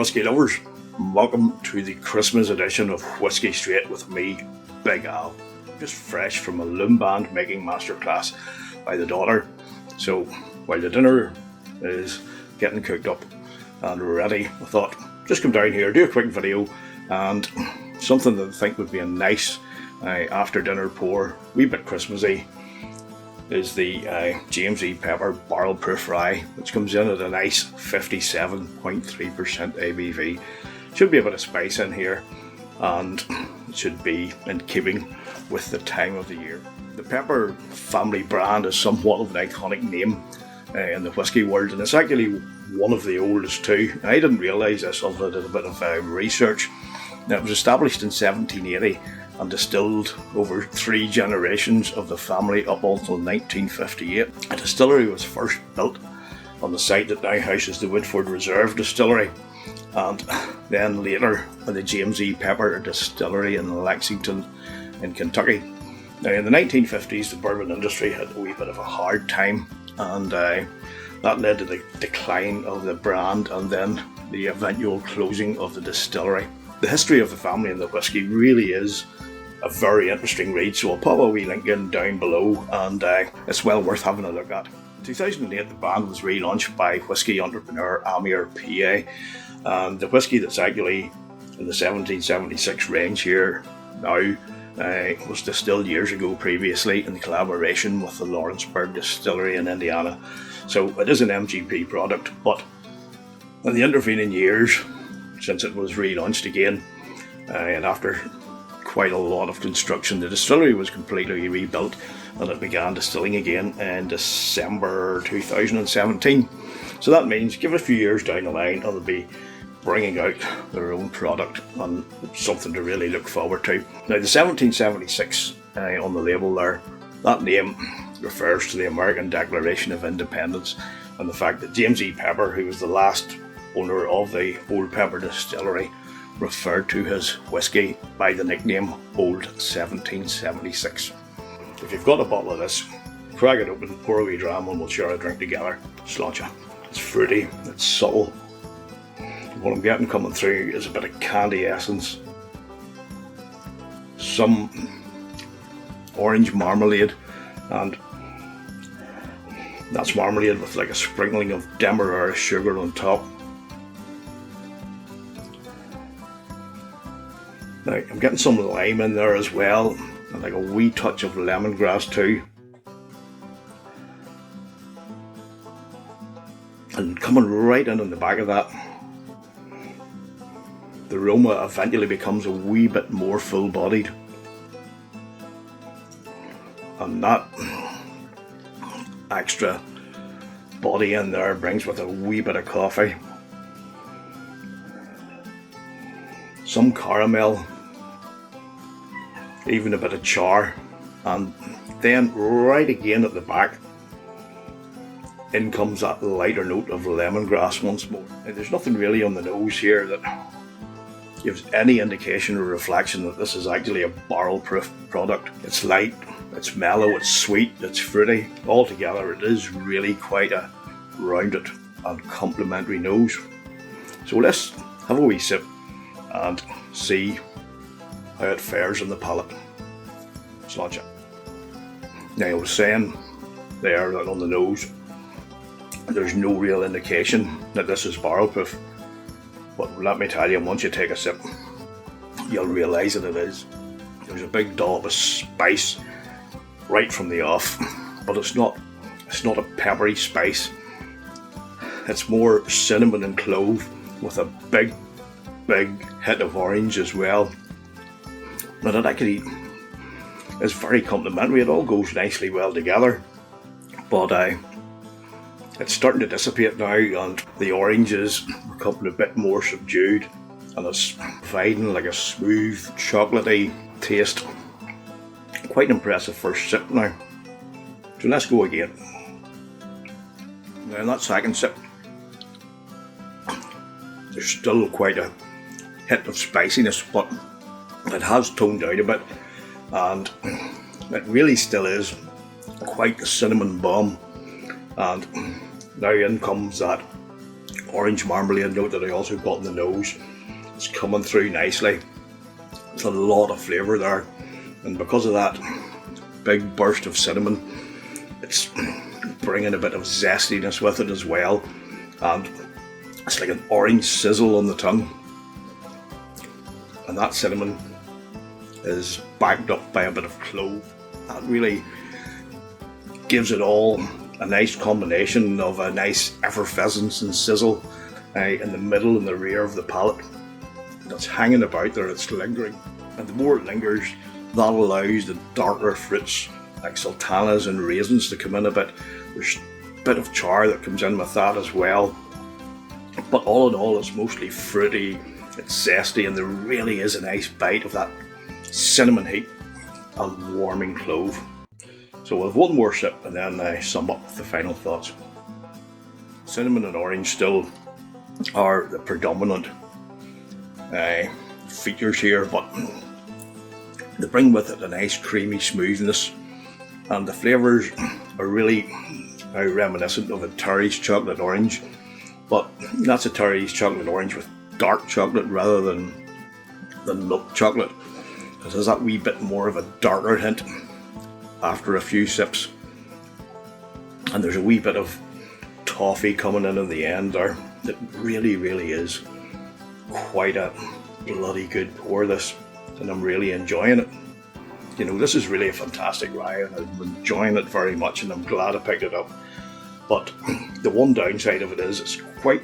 whiskey lovers, welcome to the Christmas edition of Whiskey Straight with me, Big Al. Just fresh from a loom band making masterclass by the daughter. So while the dinner is getting cooked up and ready, I thought just come down here, do a quick video, and something that I think would be a nice after dinner pour, wee bit Christmassy, is the James E. Pepper barrel proof rye, which comes in at a nice 57.3% ABV. Should be a bit of spice in here, and it should be in keeping with the time of the year. The Pepper family brand is somewhat of an iconic name in the whisky world, and it's actually one of the oldest too. I didn't realise this until I did a bit of research. Now, it was established in 1780 and distilled over 3 generations of the family up until 1958. A distillery was first built on the site that now houses the Woodford Reserve Distillery, and then later the James E. Pepper Distillery in Lexington in Kentucky. Now, in the 1950s, the bourbon industry had a wee bit of a hard time, and that led to the decline of the brand and then the eventual closing of the distillery. The history of the family and the whisky really is a very interesting read, so I'll pop a wee link in down below, and it's well worth having a look at. In 2008, the brand was relaunched by whisky entrepreneur Amir PA, and the whisky that's actually in the 1776 range here now was distilled years ago previously in collaboration with the Lawrenceburg Distillery in Indiana. So it is an MGP product, but in the intervening years, since it was relaunched again, and after quite a lot of construction, the distillery was completely rebuilt and it began distilling again in December 2017. So that means give it a few years down the line and they'll be bringing out their own product, and something to really look forward to. Now, the 1776 on the label there, that name refers to the American Declaration of Independence and the fact that James E. Pepper, who was the last owner of the Old Pepper Distillery, referred to his whisky by the nickname Old 1776. If you've got a bottle of this, crack it open, pour a wee dram, and we'll share a drink together. Sláinte. It's fruity, it's subtle. What I'm getting coming through is a bit of candy essence, some orange marmalade, and that's marmalade with like a sprinkling of demerara sugar on top. Now, I'm getting some lime in there as well, and like a wee touch of lemongrass too. And coming right in on the back of that, the aroma eventually becomes a wee bit more full-bodied. And that extra body in there brings with a wee bit of coffee, some caramel, even a bit of char, and then right again at the back, in comes that lighter note of lemongrass once more. Now, there's nothing really on the nose here that gives any indication or reflection that this is actually a barrel-proof product. It's light, it's mellow, it's sweet, it's fruity. Altogether, it is really quite a rounded and complimentary nose. So let's have a wee sip and see how it fares on the palate. Sláinte. Now, I was saying there that on the nose, there's no real indication that this is barrel proof, but let me tell you, once you take a sip, you'll realise that it is. There's a big dollop of spice right from the off, but it's not a peppery spice. It's more cinnamon and clove with a big hit of orange as well. But it actually is very complimentary. It all goes nicely well together, but it's starting to dissipate now, and the orange is becoming a bit more subdued, and it's providing like a smooth chocolatey taste. Quite an impressive first sip now. So let's go again. Now, in that second sip, there's still quite a hit of spiciness, but it has toned down a bit, and it really still is quite a cinnamon bomb. And now in comes that orange marmalade note that I also got in the nose. It's coming through nicely. There's a lot of flavour there, and because of that big burst of cinnamon, it's bringing a bit of zestiness with it as well, and it's like an orange sizzle on the tongue. And that cinnamon is backed up by a bit of clove. That really gives it all a nice combination of a nice effervescence and sizzle in the middle and the rear of the palate. That's hanging about there, it's lingering. And the more it lingers, that allows the darker fruits like sultanas and raisins to come in a bit. There's a bit of char that comes in with that as well. But all in all, it's mostly fruity, it's zesty, and there really is a nice bite of that cinnamon heat and warming clove. So we'll have one more sip and then I sum up the final thoughts. Cinnamon and orange still are the predominant features here, but they bring with it a nice creamy smoothness, and the flavours are really very reminiscent of a Terry's chocolate orange, but that's a Terry's chocolate orange with dark chocolate rather than milk chocolate. It has that wee bit more of a darker hint after a few sips, and there's a wee bit of toffee coming in the end there. It really is quite a bloody good pour, this, and I'm really enjoying it. You know, this is really a fantastic rye and I'm enjoying it very much, and I'm glad I picked it up. But the one downside of it is it's quite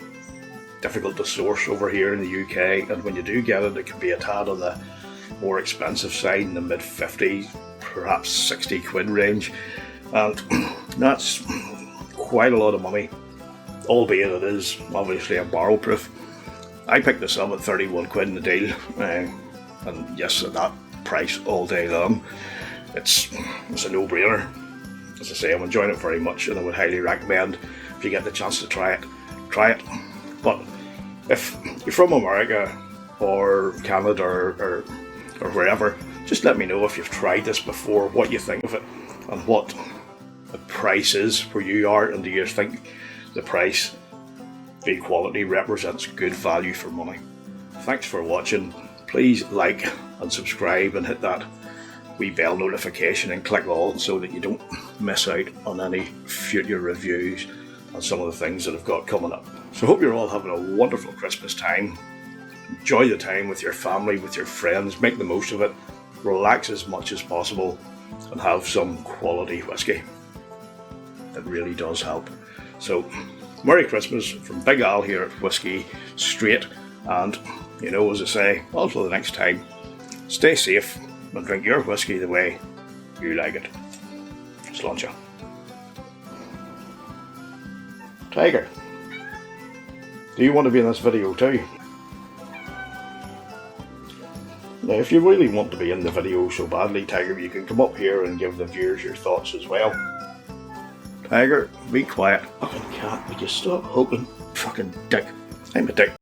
difficult to source over here in the UK, and when you do get it, it can be a tad on the more expensive side, in the mid 50s, perhaps 60 quid range, and that's quite a lot of money, albeit it is obviously a barrel proof. I picked this up at 31 quid in the deal, and yes, at that price all day long, it's a no-brainer. As I say, I'm enjoying it very much, and I would highly recommend, if you get the chance to try it. But if you're from America or Canada or wherever, just let me know if you've tried this before, what you think of it, and what the price is where you are, and do you think the price, the quality, represents good value for money. Thanks for watching. Please like and subscribe and hit that wee bell notification and click all so that you don't miss out on any future reviews and some of the things that I've got coming up. So I hope you're all having a wonderful Christmas time. Enjoy the time with your family, with your friends, make the most of it, relax as much as possible, and have some quality whiskey. It really does help. So, Merry Christmas from Big Al here at Whiskey Straight, and you know, as I say, until the next time, stay safe and drink your whiskey the way you like it. Sláinte. Tiger, do you want to be in this video too? Now, if you really want to be in the video so badly, Tiger, you can come up here and give the viewers your thoughts as well. Tiger, be quiet. Fucking cat, would you stop hoping? Fucking dick. I'm a dick.